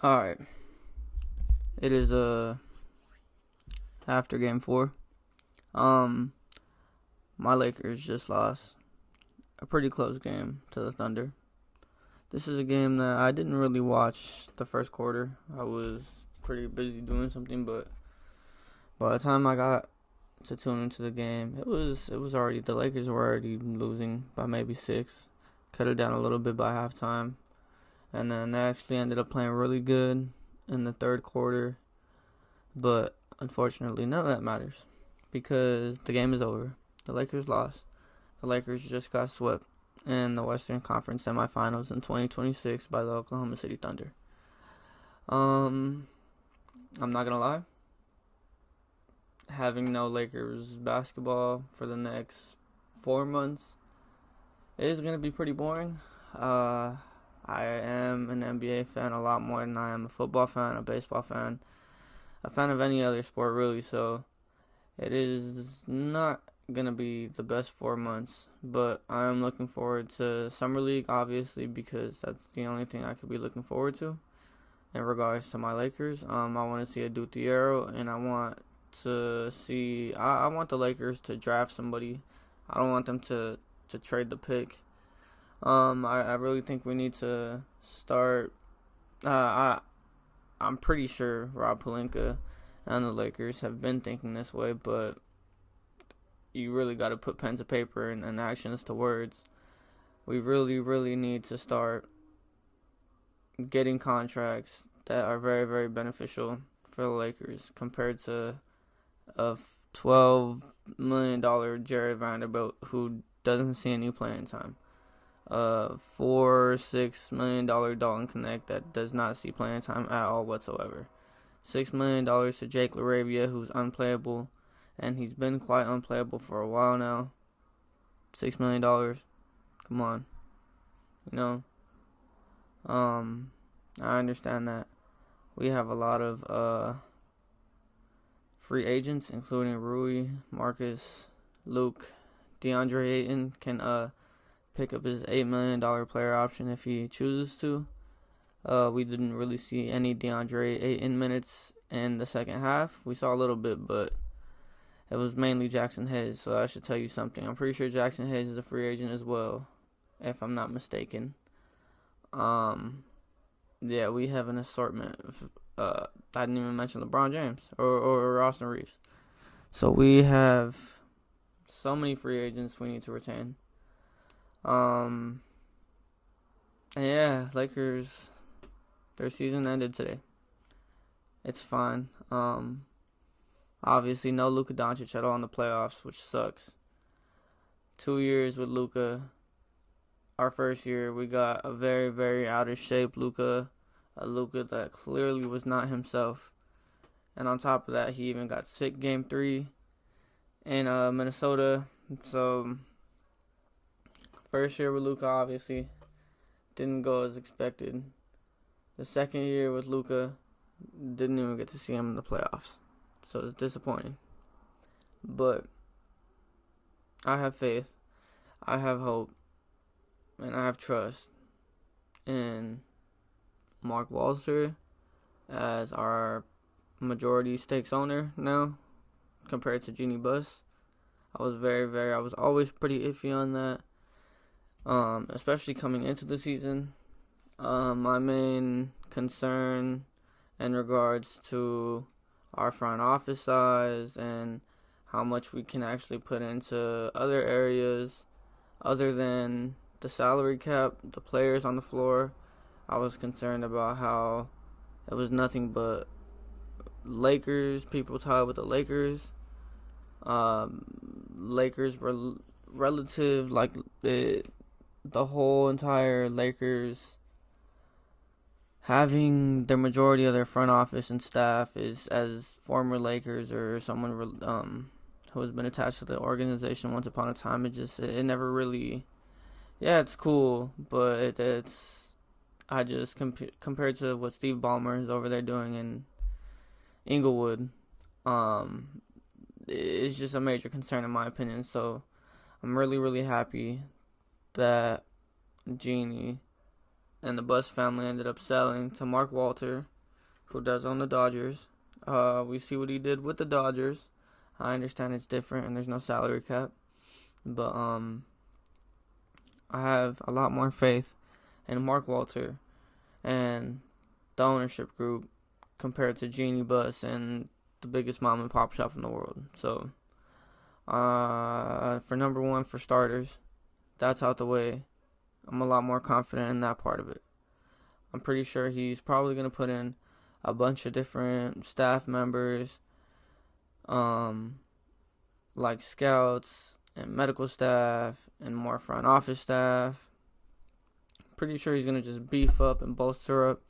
All right. It is after game 4. Um my Lakers just lost a pretty close game to the Thunder. This is a game that I didn't really watch the first quarter. I was pretty busy doing something, but by the time I got to tune into the game, it was already the Lakers were already losing by maybe 6. Cut it down a little bit by halftime, and then they actually ended up playing really good in the third quarter. But unfortunately, none of that matters because the game is over. The Lakers lost. The Lakers just got swept in the Western Conference semifinals in 2026 by the Oklahoma City Thunder. Um, I'm not gonna lie. Having no Lakers basketball for the next 4 months is gonna be pretty boring. I am an NBA fan a lot more than I am a football fan, a baseball fan, a fan of any other sport really. So it is not gonna be the best 4 months, but I'm looking forward to summer league obviously because that's the only thing I could be looking forward to in regards to my Lakers. I want to see a Duthiero, and I want to see. I want the Lakers to draft somebody. I don't want them to trade the pick. I really think we need to start. I'm pretty sure Rob Pelinka and the Lakers have been thinking this way, but you really got to put pen to paper and actions to words. We really, really need to start getting contracts that are very, very beneficial for the Lakers compared to a $12 million Jerry Vanderbilt who doesn't see any playing time. $4-6 million Dalton Connect that does not see playing time at all whatsoever. $6 million to Jake LaRavia, who's unplayable, and he's been quite unplayable for a while now. $6 million, come on, you know. I understand that we have a lot of free agents, including Rui, Marcus, Luke, DeAndre Ayton can pick up his $8 million player option if he chooses to. We didn't really see any DeAndre Ayton minutes in the second half. We saw a little bit, but it was mainly Jackson Hayes, so that should tell you something. I'm pretty sure Jackson Hayes is a free agent as well, if I'm not mistaken. Yeah, we have an assortment of, I didn't even mention LeBron James or Austin Reeves. So we have so many free agents we need to retain. Um, yeah, Lakers, their season ended today. It's fine. Obviously no Luka Doncic at all in the playoffs, which sucks. 2 years with Luka. Our first year, we got a very, very out of shape Luka, a Luka that clearly was not himself. And on top of that, he even got sick game 3 in Minnesota. So, first year with Luka obviously didn't go as expected. The second year with Luka, didn't even get to see him in the playoffs. So it's disappointing. But I have faith, I have hope, and I have trust in Mark Walser as our majority stakes owner now compared to Jeannie Buss. I was always pretty iffy on that, especially coming into the season. My main concern in regards to our front office size and how much we can actually put into other areas other than the salary cap, the players on the floor. I was concerned about how it was nothing but Lakers, people tied with the Lakers. Lakers were relative, like the whole entire Lakers having the majority of their front office and staff is as former Lakers or someone who has been attached to the organization once upon a time. It never really, yeah, it's cool, but it's I just compared to what Steve Ballmer is over there doing in Inglewood, it's just a major concern in my opinion. So I'm really, really happy that Jeannie and the Buss family ended up selling to Mark Walter, who does own the Dodgers. We see what he did with the Dodgers. I understand it's different and there's no salary cap, but I have a lot more faith in Mark Walter and the ownership group compared to Jeannie Buss and the biggest mom and pop shop in the world. So, for number one, for starters, that's out the way. I'm a lot more confident in that part of it. I'm pretty sure he's probably going to put in a bunch of different staff members, like scouts and medical staff and more front office staff. Pretty sure he's going to just beef up and bolster up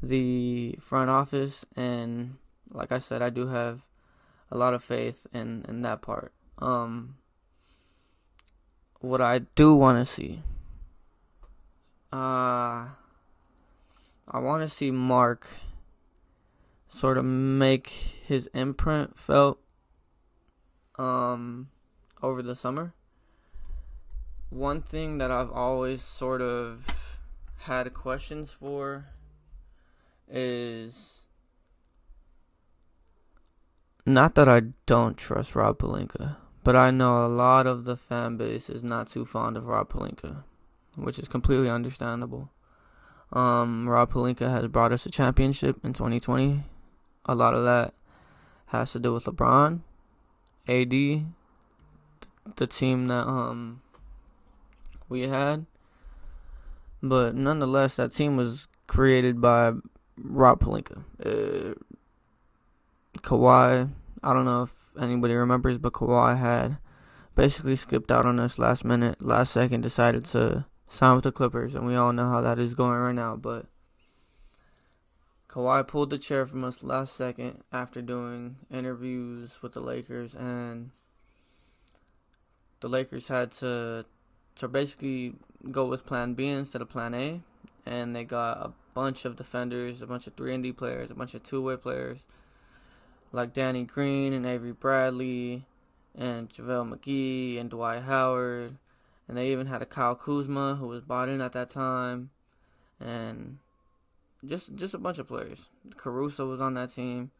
the front office, and like I said, I do have a lot of faith in that part. What I do want to see, I want to see Mark sort of make his imprint felt over the summer. One thing that I've always sort of had questions for is, not that I don't trust Rob Pelinka, but I know a lot of the fan base is not too fond of Rob Pelinka, which is completely understandable. Rob Pelinka has brought us a championship in 2020. A lot of that has to do with LeBron, AD, the team that we had. But nonetheless, that team was created by Rob Pelinka. Kawhi, I don't know if anybody remembers, but Kawhi had basically skipped out on us last second, decided to sign with the Clippers, and we all know how that is going right now. But Kawhi pulled the chair from us last second after doing interviews with the Lakers, and the Lakers had to basically go with plan B instead of plan A, and they got a bunch of defenders, a bunch of 3-and-D players, a bunch of two-way players like Danny Green and Avery Bradley and JaVale McGee and Dwight Howard, and they even had a Kyle Kuzma who was bought in at that time, and just a bunch of players. Caruso was on that team,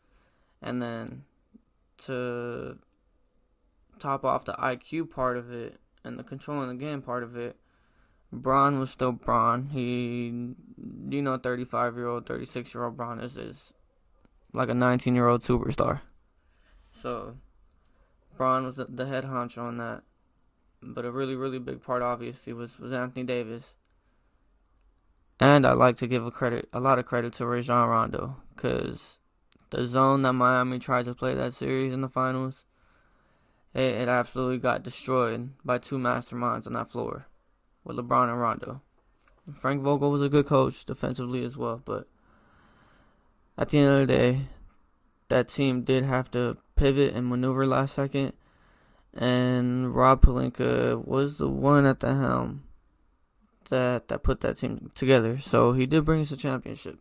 and then to top off the IQ part of it and the controlling the game part of it, Bron was still Bron. 35-year-old, 36-year-old Bron is like a 19-year-old superstar. So Bron was the head honcho on that. But a really, really big part, obviously, was Anthony Davis. And I like to give a lot of credit to Rajon Rondo, because the zone that Miami tried to play that series in the finals, it absolutely got destroyed by two masterminds on that floor with LeBron and Rondo. Frank Vogel was a good coach defensively as well, but at the end of the day, that team did have to pivot and maneuver last second, and Rob Pelinka was the one at the helm that put that team together. So he did bring us a championship,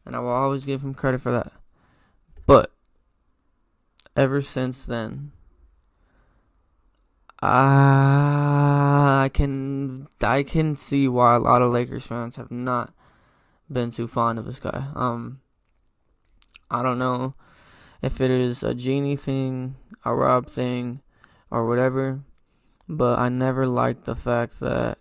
and I will always give him credit for that. But ever since then, I can see why a lot of Lakers fans have not been too fond of this guy. I don't know if it is a Genie thing, a Rob thing, or whatever, but I never liked the fact that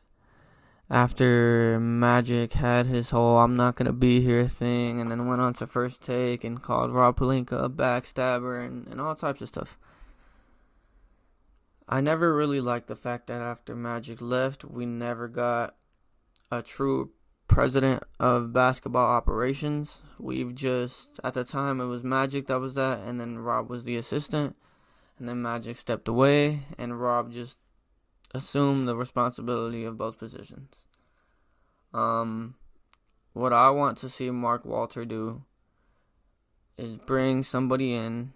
after Magic had his whole "I'm not gonna be here" thing, and then went on to First Take and called Rob Pelinka a backstabber and all types of stuff, I never really liked the fact that after Magic left, we never got a true president of basketball operations. At the time, it was Magic that was that, and then Rob was the assistant, and then Magic stepped away, and Rob just assume the responsibility of both positions. What I want to see Mark Walter do is bring somebody in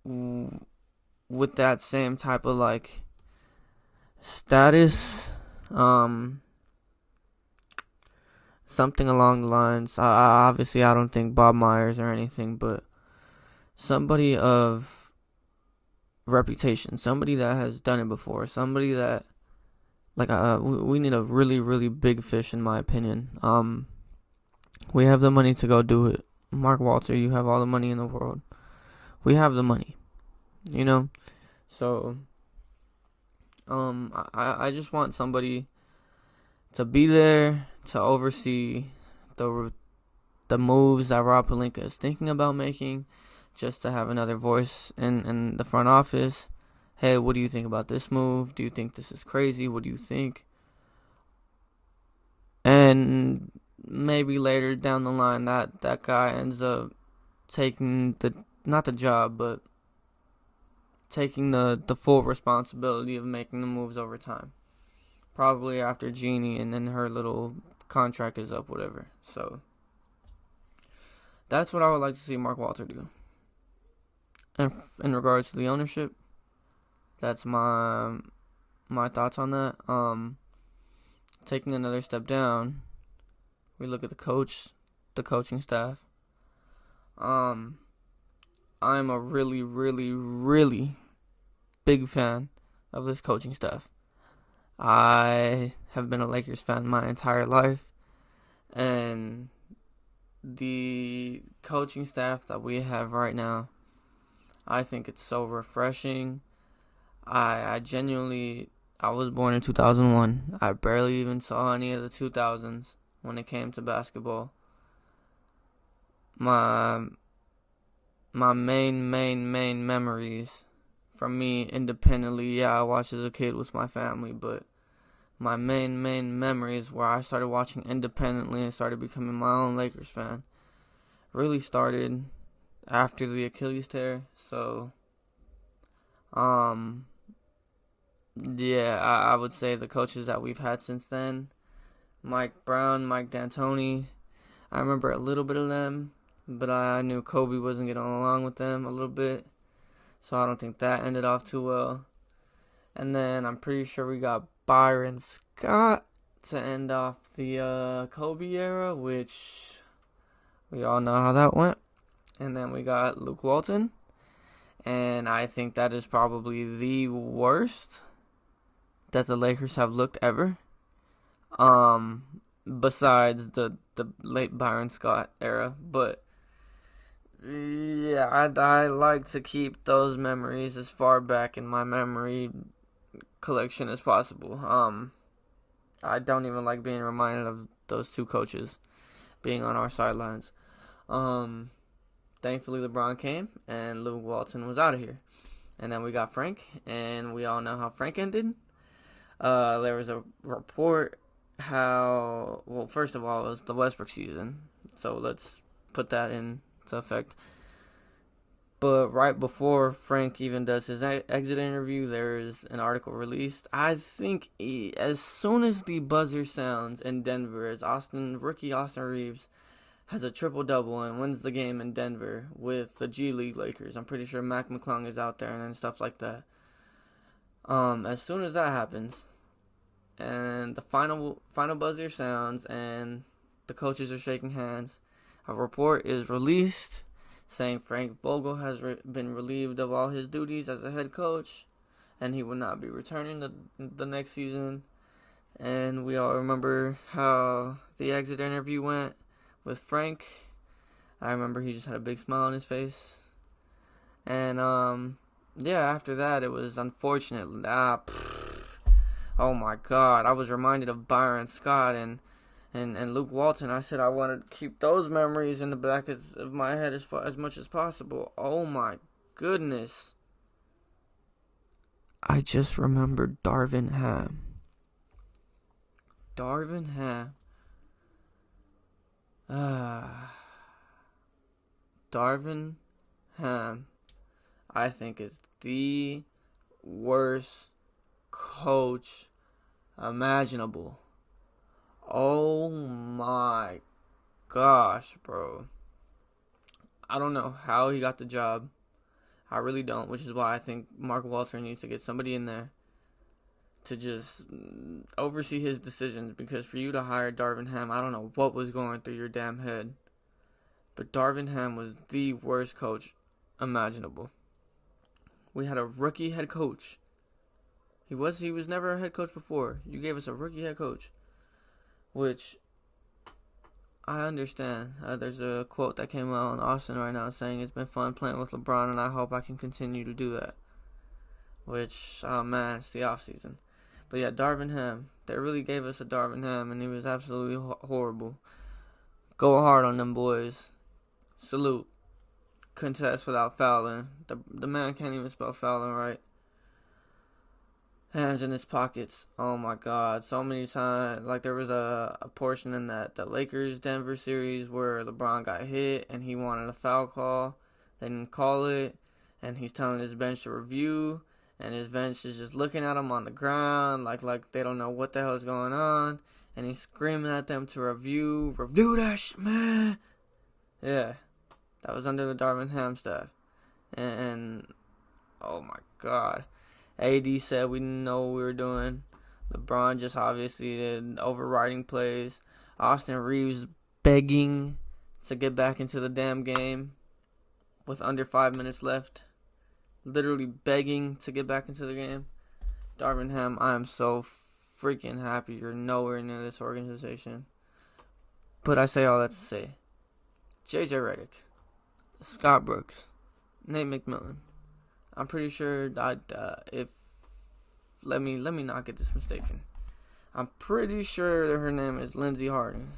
with that same type of like status, something along the lines. Obviously, I don't think Bob Myers or anything, but somebody of reputation, somebody that has done it before, somebody that we need a really, really big fish, in my opinion. We have the money to go do it. Mark Walter, you have all the money in the world. We have the money, you know? So, I just want somebody to be there to oversee the moves that Rob Pelinka is thinking about making, just to have another voice in the front office. Hey, what do you think about this move? Do you think this is crazy? What do you think? And maybe later down the line that guy ends up taking not the job, but taking the full responsibility of making the moves over time. Probably after Jeannie and then her little contract is up, whatever. So that's what I would like to see Mark Walter do. And in regards to the ownership, that's my thoughts on that. Taking another step down, we look at the coaching staff. I'm a really, really, really big fan of this coaching staff. I have been a Lakers fan my entire life, and the coaching staff that we have right now, I think it's so refreshing. I genuinely, I was born in 2001. I barely even saw any of the 2000s when it came to basketball. My main memories from me independently, I watched as a kid with my family, but my main memories where I started watching independently and started becoming my own Lakers fan really started after the Achilles tear. So, yeah, I would say the coaches that we've had since then, Mike Brown, Mike D'Antoni, I remember a little bit of them, but I knew Kobe wasn't getting along with them a little bit, so I don't think that ended off too well. And then I'm pretty sure we got Byron Scott to end off the Kobe era, which we all know how that went. And then we got Luke Walton, and I think that is probably the worst that the Lakers have looked ever. Besides the late Byron Scott era, but yeah, I like to keep those memories as far back in my memory collection as possible. I don't even like being reminded of those two coaches being on our sidelines. Thankfully LeBron came and Luke Walton was out of here. And then we got Frank, and we all know how Frank ended. There was a report first of all, it was the Westbrook season, so let's put that into effect. But right before Frank even does his exit interview, there's an article released. I think as soon as the buzzer sounds in Denver, as rookie Austin Reeves has a triple-double and wins the game in Denver with the G League Lakers. I'm pretty sure Mac McClung is out there and stuff like that. As soon as that happens, and the final buzzer sounds, and the coaches are shaking hands, a report is released saying Frank Vogel has been relieved of all his duties as a head coach, and he will not be returning the next season. And we all remember how the exit interview went with Frank. I remember he just had a big smile on his face. And, yeah, after that, it was unfortunate. Oh my God, I was reminded of Byron Scott and Luke Walton. I said I wanted to keep those memories in the back of my head as much as possible. Oh my goodness. I just remembered Darvin Ham. Darvin Ham. Darvin Ham, I think, is the worst coach imaginable. Oh my gosh, bro. I don't know how he got the job. I really don't, which is why I think Mark Walter needs to get somebody in there to just oversee his decisions, because for you to hire Darvin Ham, I don't know what was going through your damn head. But Darvin Ham was the worst coach imaginable. We had a rookie head coach He was never a head coach before. You gave us a rookie head coach, which I understand. There's a quote that came out on Austin right now saying it's been fun playing with LeBron, and I hope I can continue to do that. Which, oh man, it's the off season. But yeah, Darvin Ham. They really gave us a Darvin Ham, and he was absolutely horrible. Go hard on them boys. Salute. Contest without fouling. The man can't even spell fouling right. Hands in his pockets. Oh my God. So many times. Like there was a portion in the Lakers-Denver series where LeBron got hit and he wanted a foul call. They didn't call it. And he's telling his bench to review. And his bench is just looking at him on the ground like they don't know what the hell is going on. And he's screaming at them to review. Review that shit, man. Yeah. That was under the Darvin Ham staff. And oh my God. AD said we didn't know what we were doing. LeBron just obviously did overriding plays. Austin Reeves begging to get back into the damn game with under 5 minutes left. Literally begging to get back into the game. Darvin Ham, I am so freaking happy you're nowhere near this organization. But I say all that to say, JJ Redick, Scott Brooks, Nate McMillan. I'm pretty sure if let me not get this mistaken. I'm pretty sure that her name is Lindsey Harden.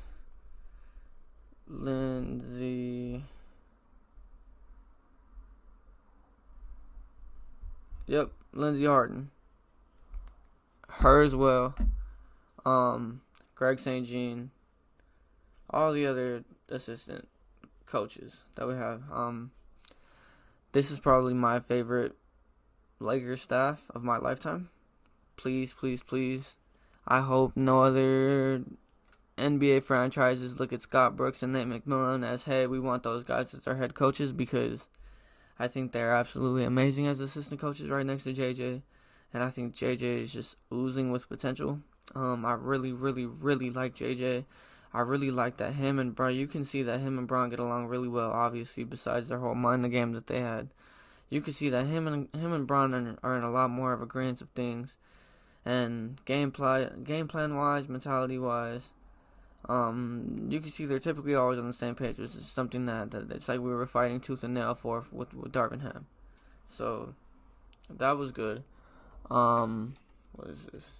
Yep, Lindsey Harden. Her as well. Greg St. Jean. All the other assistant coaches that we have. This is probably my favorite Lakers staff of my lifetime. Please, please, please. I hope no other NBA franchises look at Scott Brooks and Nate McMillan as, hey, we want those guys as our head coaches, because I think they're absolutely amazing as assistant coaches right next to JJ. And I think JJ is just oozing with potential. I really, really, really like JJ. I really like that him and Bron, you can see that him and Bron get along really well, obviously, besides their whole mind the game that they had. You can see that him and Bron are in a lot more of agreement of things. And game plan wise, mentality wise, you can see they're typically always on the same page, which is something that it's like we were fighting tooth and nail for with Darvin Ham. So that was good. What is this?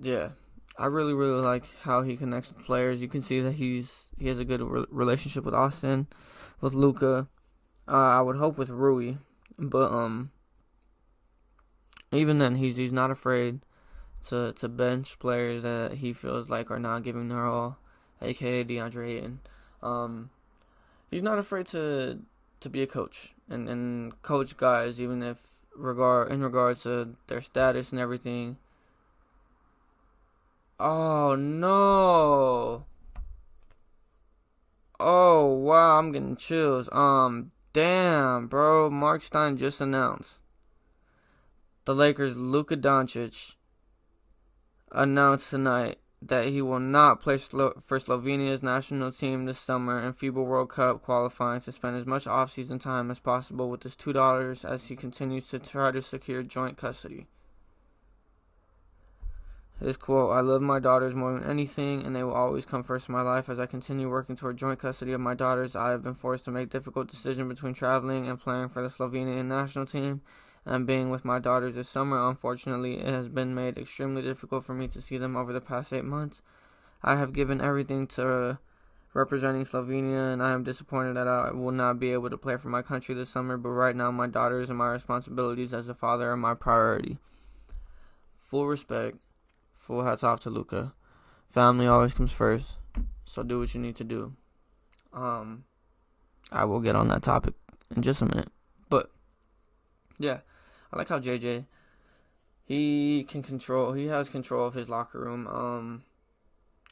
Yeah. I really, really like how he connects with players. You can see that he has a good relationship with Austin, with Luka. I would hope with Rui, but even then, he's not afraid to bench players that he feels like are not giving their all, aka DeAndre Ayton. He's not afraid to be a coach and coach guys, even if in regards to their status and everything. Oh, no. Oh, wow, I'm getting chills. Damn, bro. Mark Stein just announced. The Lakers' Luka Doncic announced tonight that he will not play for Slovenia's national team this summer in FIBA World Cup qualifying to spend as much off-season time as possible with his $2 as he continues to try to secure joint custody. His quote, "I love my daughters more than anything, and they will always come first in my life. As I continue working toward joint custody of my daughters, I have been forced to make a difficult decision between traveling and playing for the Slovenian national team and being with my daughters this summer. Unfortunately, it has been made extremely difficult for me to see them over the past 8 months. I have given everything to representing Slovenia, and I am disappointed that I will not be able to play for my country this summer, but right now my daughters and my responsibilities as a father are my priority." Full respect. Full hats off to Luka. Family always comes first, so do what you need to do. I will get on that topic in just a minute. But, yeah, I like how JJ, he has control of his locker room.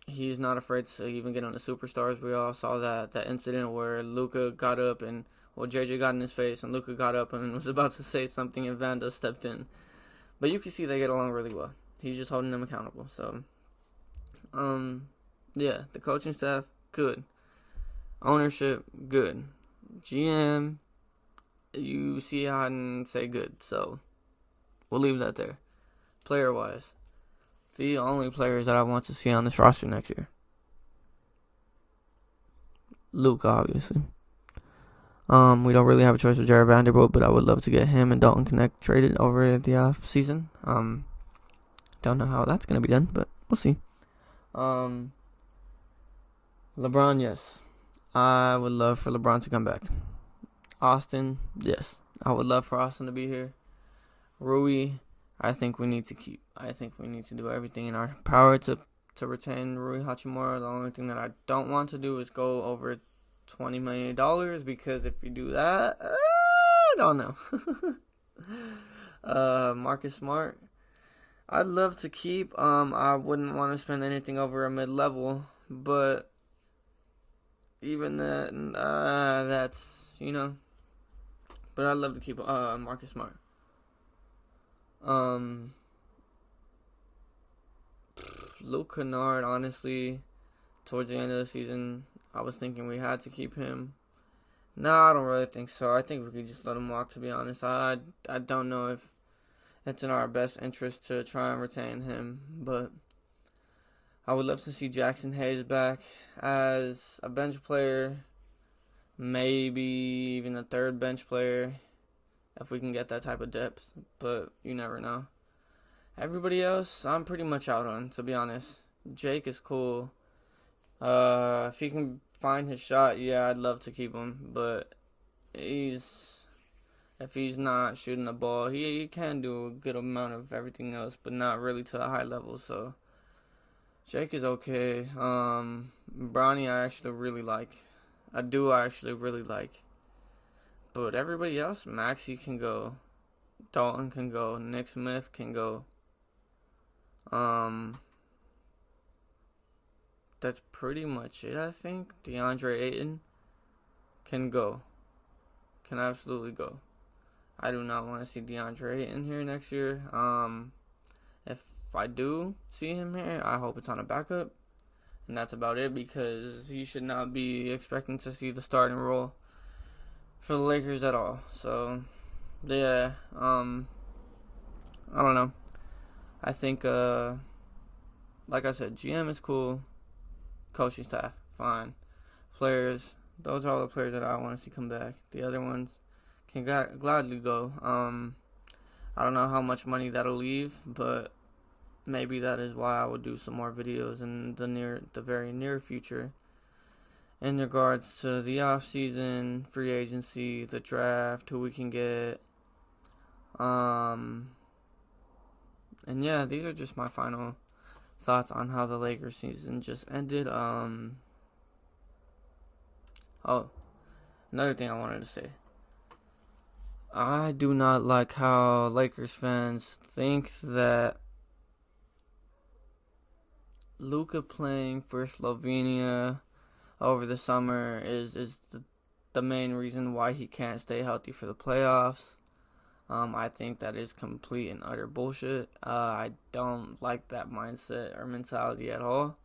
He's not afraid to even get on the superstars. We all saw that incident where Luka got up and, JJ got in his face and Luka got up and was about to say something and Vando stepped in. But you can see they get along really well. He's just holding them accountable. So, yeah, the coaching staff, good. Ownership, good. GM, you see how I didn't say good. So, We'll leave that there. Player-wise, the only players that I want to see on this roster next year. Luka, obviously. We don't really have a choice with Jared Vanderbilt, but I would love to get him and Dalton Connect traded over at the off season. Don't know how that's gonna be done, but we'll see. LeBron, yes. I would love for LeBron to come back. Austin, yes. I would love for Austin to be here. Rui, I think we need to keep. I think we need to do everything in our power to retain Rui Hachimura. The only thing that I don't want to do is go over $20 million, because if you do that, I don't know. Marcus Smart, I'd love to keep. I wouldn't want to spend anything over a mid-level, but even that, that's, but I'd love to keep Marcus Smart. Luke Kennard, honestly, towards the end of the season, I was thinking we had to keep him. No, I don't really think so. I think we could just let him walk, to be honest. I don't know if it's in our best interest to try and retain him, but I would love to see Jackson Hayes back as a bench player, maybe even a third bench player, if we can get that type of depth, but you never know. Everybody else, I'm pretty much out on, to be honest. Jake is cool. If he can find his shot, yeah, I'd love to keep him, but if he's not shooting the ball, he can do a good amount of everything else, but not really to a high level, so Jake is okay. Bronny I actually really like. I actually really like. But everybody else, Maxey can go. Dalton can go. Nick Smith can go. That's pretty much it, I think. DeAndre Ayton can go. Can absolutely go. I do not want to see DeAndre Ayton here next year. If I do see him here, I hope it's on a backup. And that's about it, because he should not be expecting to see the starting role for the Lakers at all. So, yeah, I don't know. I think, like I said, GM is cool. Coaching staff, fine. Players, those are all the players that I want to see come back. The other ones can gladly go. I don't know how much money that'll leave, but maybe that is why I will do some more videos in the very near future in regards to the off season, free agency, the draft, who we can get. And yeah, these are just my final thoughts on how the Lakers season just ended. Another thing I wanted to say. I do not like how Lakers fans think that Luka playing for Slovenia over the summer is the main reason why he can't stay healthy for the playoffs. I think that is complete and utter bullshit. I don't like that mindset or mentality at all.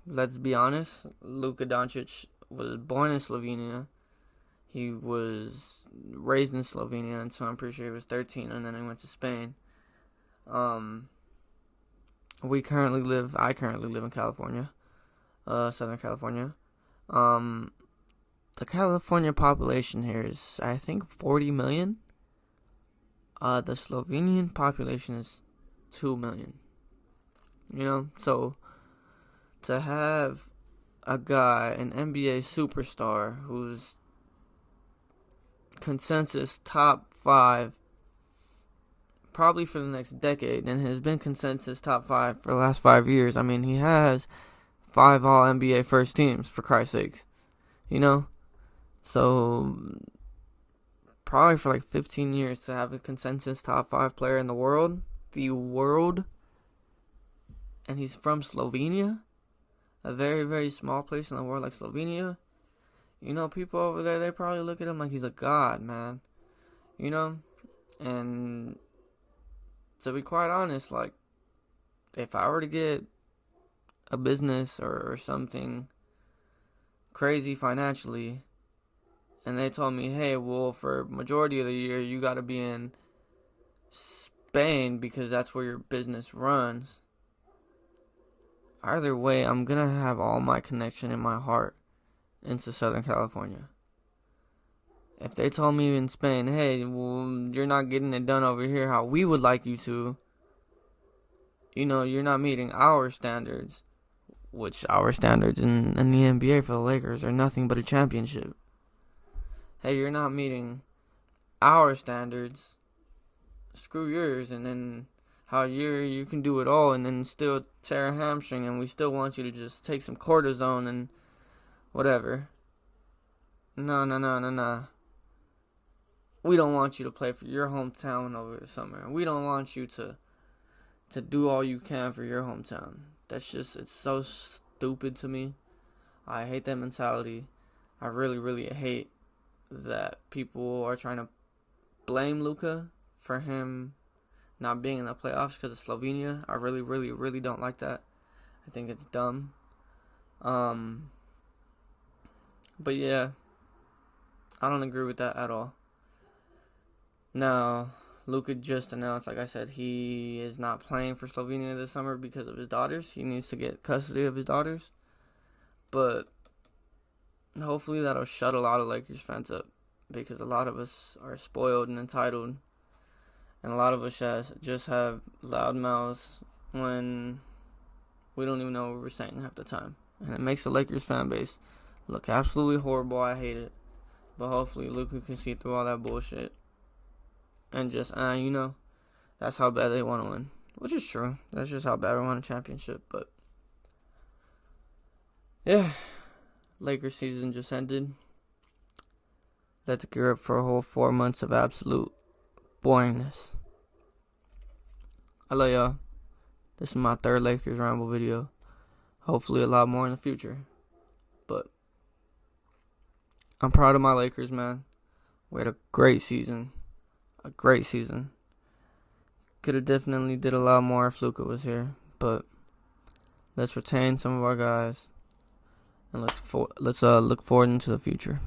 Let's be honest. Luka Doncic was born in Slovenia. He was raised in Slovenia until I'm pretty sure he was 13, and then he went to Spain. I currently live in California, Southern California. The California population here is, I think, 40 million. The Slovenian population is 2 million. So to have a guy, an NBA superstar, who's consensus top 5 probably for the next decade, and has been consensus top 5 for the last 5 years. I mean, he has 5 All-NBA first teams, for Christ's sakes. So probably for like 15 years to have a consensus top 5 player in the world, and he's from Slovenia, a very, very small place in the world like Slovenia. People over there, they probably look at him like he's a god, man. And to be quite honest, like, if I were to get a business or something crazy financially, and they told me, hey, well, for majority of the year, you got to be in Spain because that's where your business runs. Either way, I'm gonna have all my connection in my heart into Southern California. If they told me in Spain, hey, well, you're not getting it done over here how we would like you to, you're not meeting our standards, which our standards in the NBA for the Lakers are nothing but a championship. Hey, you're not meeting our standards, screw yours, and then how you can do it all and then still tear a hamstring, and we still want you to just take some cortisone and whatever. No. We don't want you to play for your hometown over the summer. We don't want you to do all you can for your hometown. It's so stupid to me. I hate that mentality. I really, really hate that people are trying to blame Luka for him not being in the playoffs because of Slovenia. I really, really, really don't like that. I think it's dumb. But yeah, I don't agree with that at all. Now, Luka just announced, like I said, he is not playing for Slovenia this summer because of his daughters. He needs to get custody of his daughters. But hopefully that'll shut a lot of Lakers fans up, because a lot of us are spoiled and entitled, and a lot of us just have loud mouths when we don't even know what we're saying half the time. And it makes the Lakers fan base look absolutely horrible. I hate it. But hopefully Luka can see through all that bullshit and just, that's how bad they want to win. Which is true. That's just how bad we want a championship. But yeah, Lakers season just ended. Let's gear up for a whole 4 months of absolute boringness. I love y'all. This is my third Lakers Ramble video. Hopefully a lot more in the future. But I'm proud of my Lakers, man. We had a great season. Could have definitely did a lot more if Luka was here. But let's retain some of our guys. And let's look forward into the future.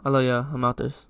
I love y'all. I'm out this.